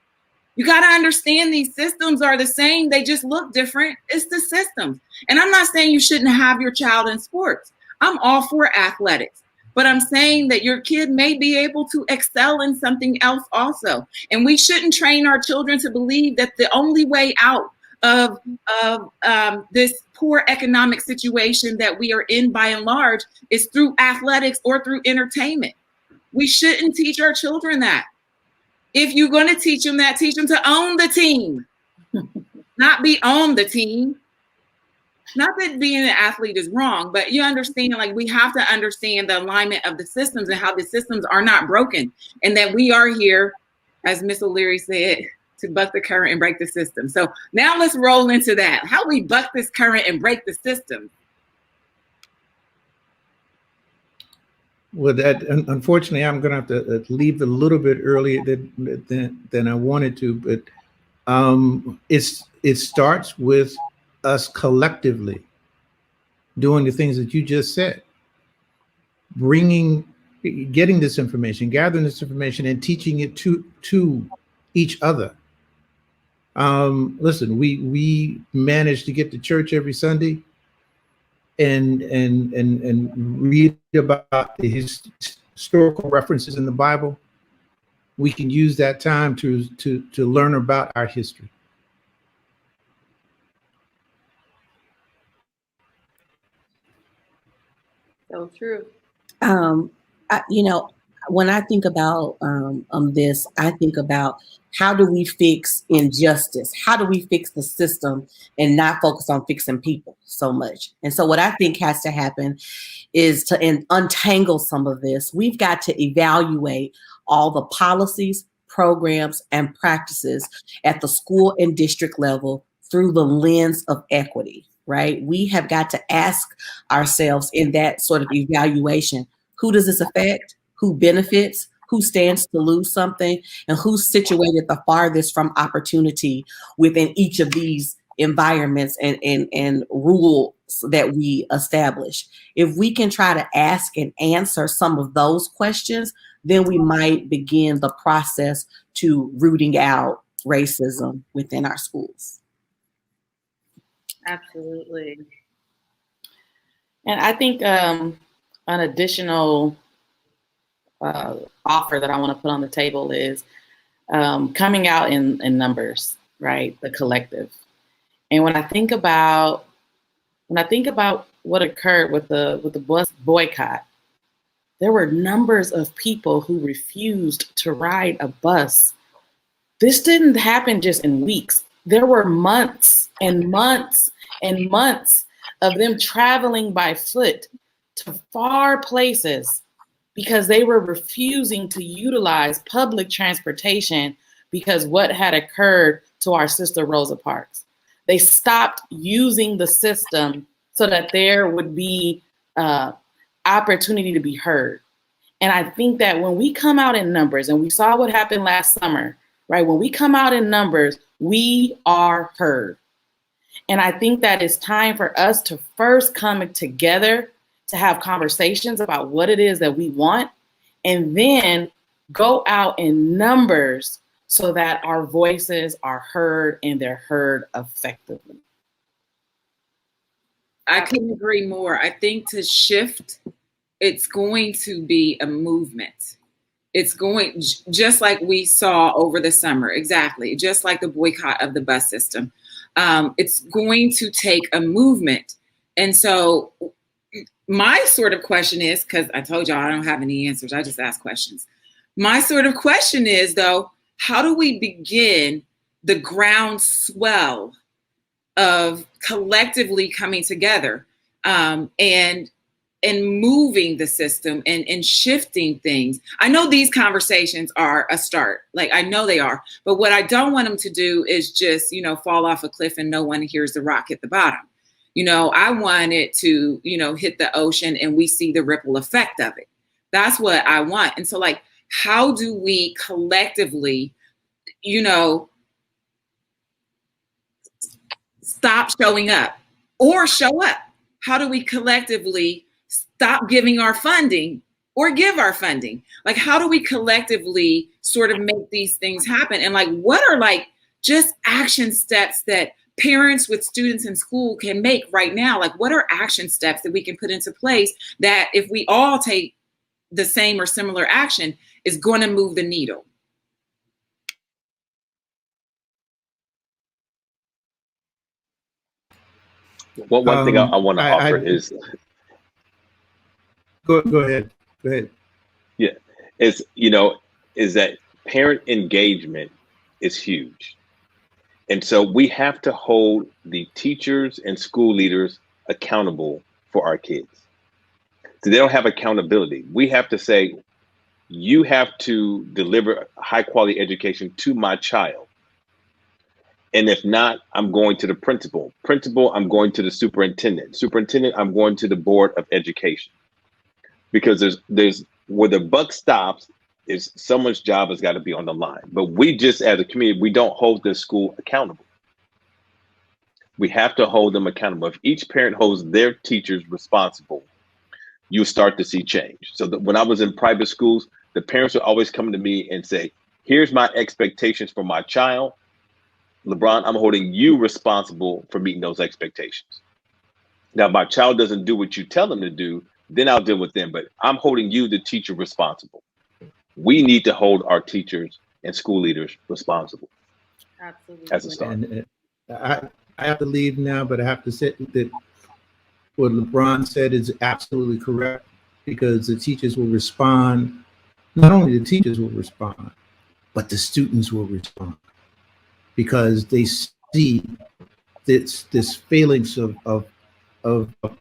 You got to understand these systems are the same. They just look different. It's the systems. And I'm not saying you shouldn't have your child in sports. I'm all for athletics. But I'm saying that your kid may be able to excel in something else also. And we shouldn't train our children to believe that the only way out of this poor economic situation that we are in by and large is through athletics or through entertainment. We shouldn't teach our children that. If you're going to teach them that, teach them to own the team, not be on the team. Not that being an athlete is wrong, but you understand, like, we have to understand the alignment of the systems and how the systems are not broken, and that we are here, as Miss O'Leary said, to buck the current and break the system. So now let's roll into that. How we buck this current and break the system. Well, that unfortunately, I'm going to have to leave a little bit earlier than I wanted to, but it starts with us collectively doing the things that you just said, getting this information, gathering this information, and teaching it to each other. Listen, we managed to get to church every Sunday and read about the historical references in the Bible. We can use that time to learn about our history. So true. When I think about this, I think about how do we fix injustice? How do we fix the system and not focus on fixing people so much? And so what I think has to happen is to untangle some of this. We've got to evaluate all the policies, programs, and practices at the school and district level through the lens of equity, right? We have got to ask ourselves in that sort of evaluation, who does this affect? Who benefits? Who stands to lose something? And who's situated the farthest from opportunity within each of these environments and rules that we establish? If we can try to ask and answer some of those questions, then we might begin the process to rooting out racism within our schools. Absolutely. And I think an additional offer that I want to put on the table is coming out in numbers, right? The collective. And when I think about what occurred with the bus boycott, there were numbers of people who refused to ride a bus. This didn't happen just in weeks. There were months and months and months of them traveling by foot to far places because they were refusing to utilize public transportation because what had occurred to our sister Rosa Parks. They stopped using the system so that there would be opportunity to be heard. And I think that when we come out in numbers, and we saw what happened last summer, right? When we come out in numbers, we are heard. And I think that it's time for us to first come together to have conversations about what it is that we want, and then go out in numbers so that our voices are heard and they're heard effectively. I couldn't agree more. I think to shift, it's going to be a movement. It's going, just like we saw over the summer, exactly, just like the boycott of the bus system. It's going to take a movement. And so my sort of question is, because I told y'all I don't have any answers, I just ask questions. My sort of question is, though, how do we begin the groundswell of collectively coming together and moving the system and shifting things? I know these conversations are a start, like I know they are, but what I don't want them to do is just, fall off a cliff and no one hears the rock at the bottom. I want it to, hit the ocean and we see the ripple effect of it. That's what I want. And so, like, how do we collectively, stop showing up or show up? How do we collectively stop giving our funding or give our funding? Like, how do we collectively sort of make these things happen? And like, what are like just action steps that parents with students in school can make right now? Like, what are action steps that we can put into place that if we all take the same or similar action is going to move the needle? One thing I want to offer is go ahead. Go ahead. Yeah, is is that parent engagement is huge, and so we have to hold the teachers and school leaders accountable for our kids. So they don't have accountability. We have to say, you have to deliver high quality education to my child. And if not, I'm going to the principal. Principal, I'm going to the superintendent. Superintendent, I'm going to the board of education. Because there's where the buck stops is someone's job has got to be on the line. But we just, as a community, we don't hold the school accountable. We have to hold them accountable. If each parent holds their teachers responsible, you start to see change. So when I was in private schools, the parents would always come to me and say, here's my expectations for my child. LeBron, I'm holding you responsible for meeting those expectations. Now, if my child doesn't do what you tell them to do, then I'll deal with them. But I'm holding you, the teacher, responsible. We need to hold our teachers and school leaders responsible. Absolutely. As a start. And I have to leave now, but I have to say that what LeBron said is absolutely correct, because the teachers will respond. Not only the teachers will respond, but the students will respond, because they see this feelings of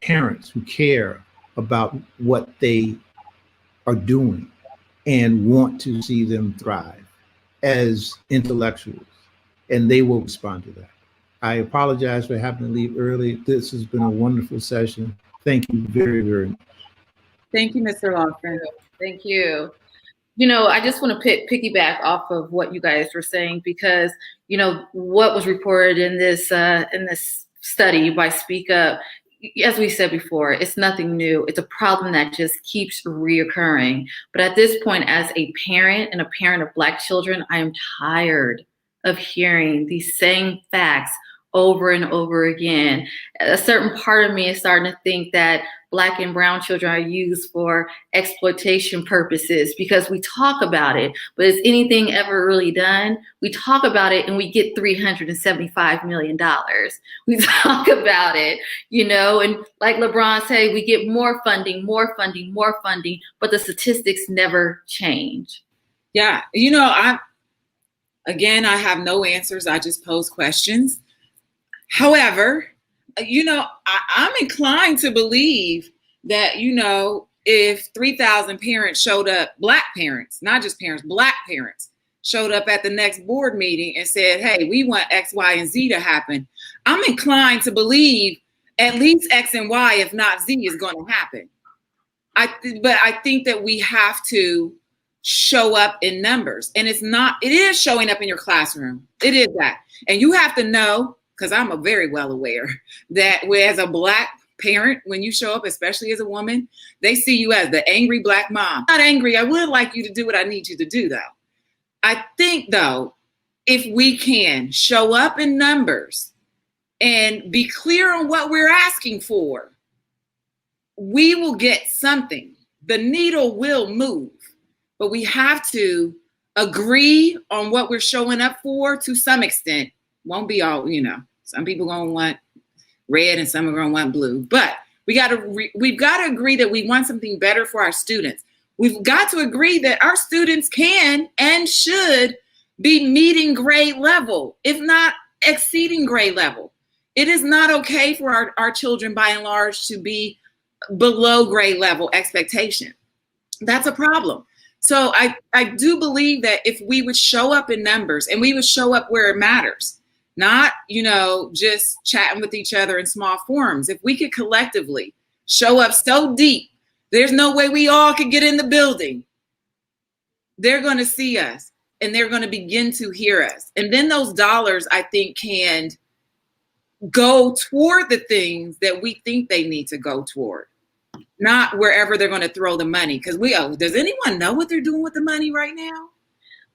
parents who care about what they are doing and want to see them thrive as intellectuals, and they will respond to that. I apologize for having to leave early. This has been a wonderful session. Thank you very, very much. Thank you, Mr. Lawson. Thank you. I just want to piggyback off of what you guys were saying, because, what was reported in this study by Speak Up, as we said before, it's nothing new. It's a problem that just keeps reoccurring. But at this point, as a parent and a parent of Black children, I am tired of hearing these same facts over and over again. A certain part of me is starting to think that Black and brown children are used for exploitation purposes, because we talk about it, but is anything ever really done? We talk about it and we get $375 million. We talk about it, and like LeBron said, we get more funding, but the statistics never change. Yeah, I have no answers. I just pose questions. However, I'm inclined to believe that, if 3,000 parents showed up, Black parents, not just parents, Black parents showed up at the next board meeting and said, hey, we want X, Y, and Z to happen, I'm inclined to believe at least X and Y, if not Z, is going to happen. But I think that we have to show up in numbers, and it is showing up in your classroom. It is that. And you have to know, because I'm very well aware that as a Black parent, when you show up, especially as a woman, they see you as the angry Black mom. I'm not angry. I would like you to do what I need you to do, though. I think, though, if we can show up in numbers and be clear on what we're asking for, we will get something. The needle will move, but we have to agree on what we're showing up for to some extent. Won't be all, some people gonna want red and some are gonna want blue, but we've got to agree that we want something better for our students. We've got to agree that our students can and should be meeting grade level, if not exceeding grade level. It is not okay for our children, by and large, to be below grade level expectation. That's a problem. So I do believe that if we would show up in numbers and we would show up where it matters, not, just chatting with each other in small forums. If we could collectively show up so deep, there's no way we all could get in the building. They're going to see us and they're going to begin to hear us. And then those dollars, I think, can go toward the things that we think they need to go toward, not wherever they're going to throw the money. Because does anyone know what they're doing with the money right now?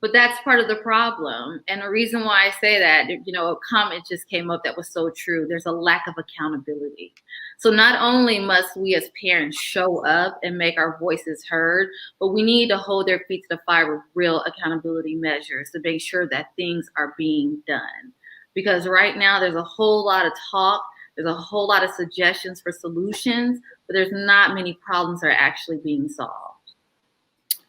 But that's part of the problem. And the reason why I say that, a comment just came up that was so true. There's a lack of accountability. So not only must we as parents show up and make our voices heard, but we need to hold their feet to the fire with real accountability measures to make sure that things are being done. Because right now there's a whole lot of talk, There's a whole lot of suggestions for solutions, but there's not many problems that are actually being solved.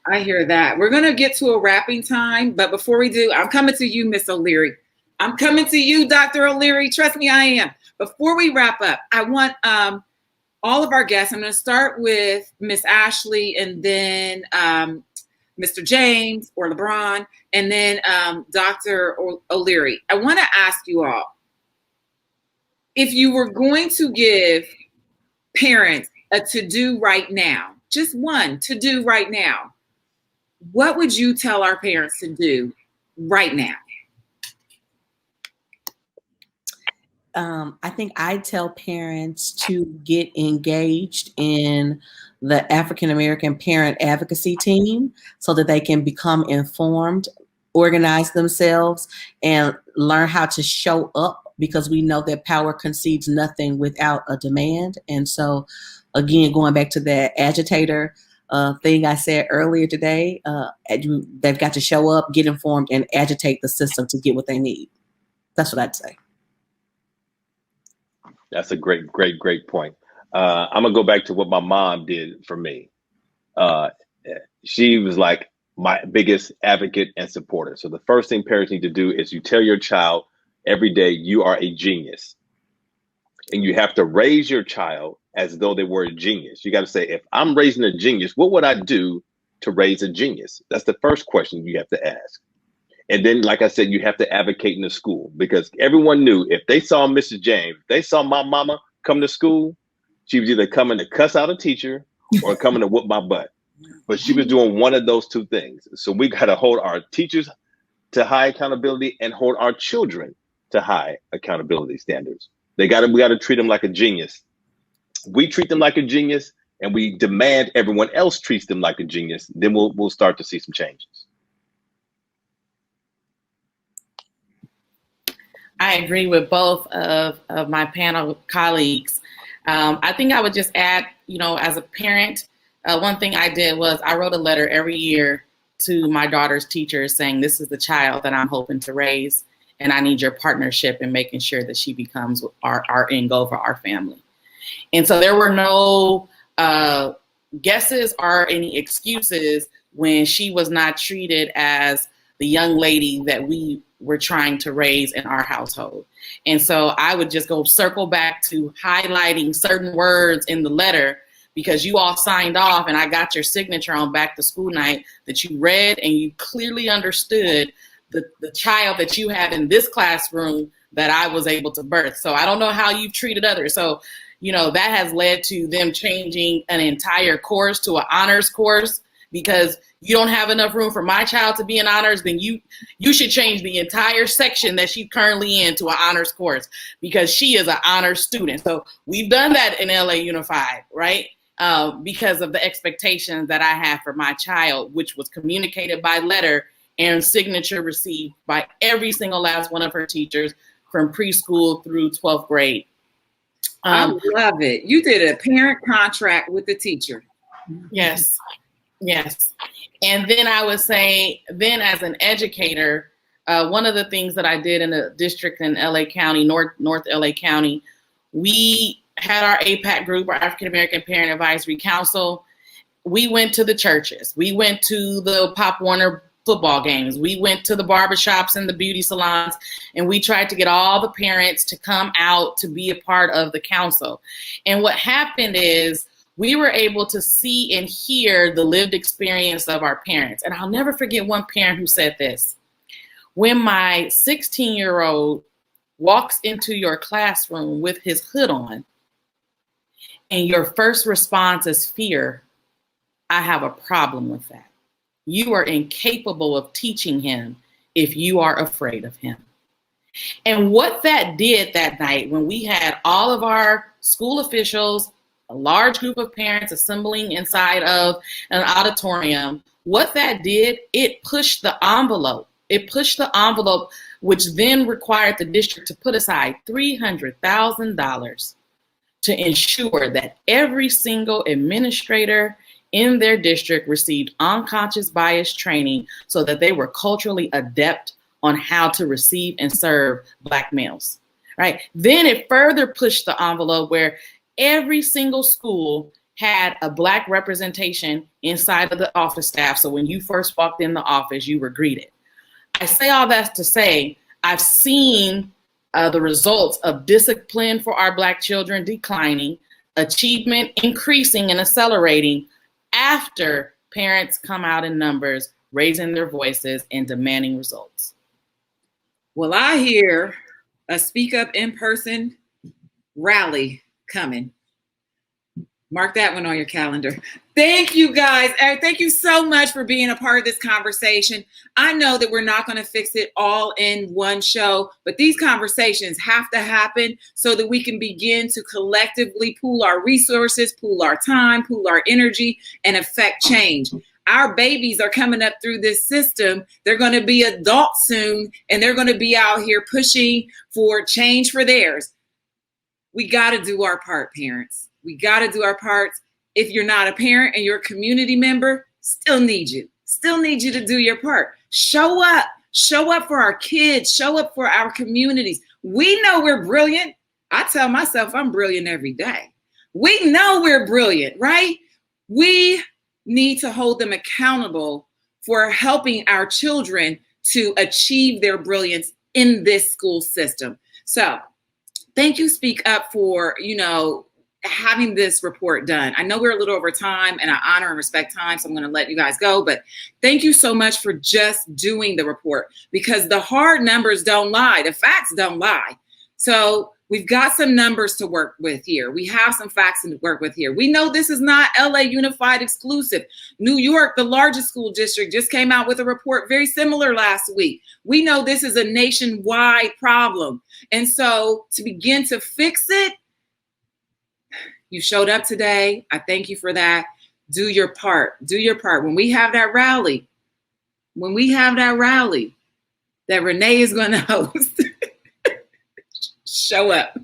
I hear that. We're going to get to a wrapping time, but before we do, I'm coming to you, Miss O'Leary. I'm coming to you, Dr. O'Leary. Trust me, I am. Before we wrap up, I want all of our guests, I'm going to start with Miss Ashley and then Mr. James or LeBron, and then Dr. O'Leary. I want to ask you all, if you were going to give parents a to-do right now, just one to-do right now, what would you tell our parents to do right now? I think I tell parents to get engaged in the African American Parent Advocacy Team so that they can become informed, organize themselves, and learn how to show up, because we know that power concedes nothing without a demand. And so, again, going back to that agitator thing I said earlier today, they've got to show up, get informed, and agitate the system to get what they need. That's what I'd say. That's a great point. I'm gonna go back to what my mom did for me. She was like my biggest advocate and supporter. So the first thing parents need to do is you tell your child every day you are a genius. And you have to raise your child as though they were a genius. You got to say, if I'm raising a genius, what would I do to raise a genius? That's the first question you have to ask. And then, like I said, you have to advocate in the school, because everyone knew if they saw Mrs. James, they saw my mama come to school, she was either coming to cuss out a teacher or coming to whoop my butt. But she was doing one of those two things. So we got to hold our teachers to high accountability and hold our children to high accountability standards. We got to treat them like a genius. We treat them like a genius, and we demand everyone else treats them like a genius. Then we'll start to see some changes. I agree with both of my panel colleagues. I think I would just add, as a parent, one thing I did was I wrote a letter every year to my daughter's teachers saying, this is the child that I'm hoping to raise, and I need your partnership in making sure that she becomes our end goal for our family. And so there were no guesses or any excuses when she was not treated as the young lady that we were trying to raise in our household. And so I would just go circle back to highlighting certain words in the letter, because you all signed off and I got your signature on back to school night that you read and you clearly understood the child that you have in this classroom that I was able to birth. So I don't know how you've treated others. So, that has led to them changing an entire course to an honors course, because you don't have enough room for my child to be in honors, then you should change the entire section that she's currently in to an honors course, because she is an honors student. So we've done that in LA Unified, right? Because of the expectations that I have for my child, which was communicated by letter and signature received by every single last one of her teachers from preschool through 12th grade. I love it. You did a parent contract with the teacher. Yes. And then I would say, then as an educator, one of the things that I did in a district in LA County, North LA County, we had our APAC group, our African American Parent Advisory Council. We went to the churches. We went to the Pop Warner football games. We went to the barbershops and the beauty salons, and we tried to get all the parents to come out to be a part of the council. And what happened is we were able to see and hear the lived experience of our parents. And I'll never forget one parent who said this: when my 16-year-old walks into your classroom with his hood on and your first response is fear, I have a problem with that. You are incapable of teaching him if you are afraid of him. And what that did that night, when we had all of our school officials, a large group of parents assembling inside of an auditorium, what that did, it pushed the envelope. It pushed the envelope, which then required the district to put aside $300,000 to ensure that every single administrator in their district received unconscious bias training so that they were culturally adept on how to receive and serve Black males. right? Then it further pushed the envelope where every single school had a Black representation inside of the office staff. So when you first walked in the office, you were greeted. I say all that to say, I've seen the results of discipline for our Black children declining, achievement increasing and accelerating after parents come out in numbers, raising their voices and demanding results. Well, I hear a Speak Up in Person rally coming. Mark that one on your calendar. Thank you, guys. Thank you so much for being a part of this conversation. I know that we're not going to fix it all in one show, but these conversations have to happen so that we can begin to collectively pool our resources, pool our time, pool our energy, and affect change. Our babies are coming up through this system. They're going to be adults soon, and they're going to be out here pushing for change for theirs. We got to do our part, parents. We got to do our parts. If you're not a parent and you're a community member, still need you to do your part. Show up for our kids, show up for our communities. We know we're brilliant. I tell myself I'm brilliant every day. We know we're brilliant, right? We need to hold them accountable for helping our children to achieve their brilliance in this school system. So thank you, Speak Up, for, having this report done. I know we're a little over time, and I honor and respect time, so I'm going to let you guys go, but thank you so much for just doing the report, because the hard numbers don't lie. The facts don't lie. So we've got some numbers to work with here. We have some facts to work with here. We know this is not LA Unified exclusive. New York, the largest school district, just came out with a report very similar last week. We know this is a nationwide problem. And so to begin to fix it, you showed up today. I thank you for that. Do your part. Do your part. When we have that rally that Renee is going to host, show up.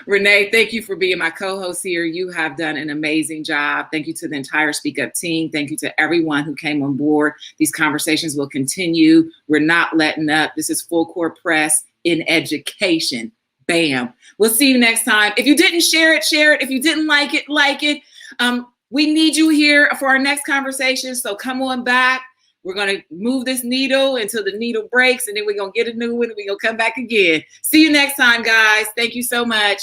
Renee, thank you for being my co-host here. You have done an amazing job. Thank you to the entire Speak Up team. Thank you to everyone who came on board. These conversations will continue. We're not letting up. This is Full Court Press in education. Bam. We'll see you next time. If you didn't share it, share it. If you didn't like it, like it. We need you here for our next conversation. So come on back. We're going to move this needle until the needle breaks, and then we're going to get a new one, and we're going to come back again. See you next time, guys. Thank you so much.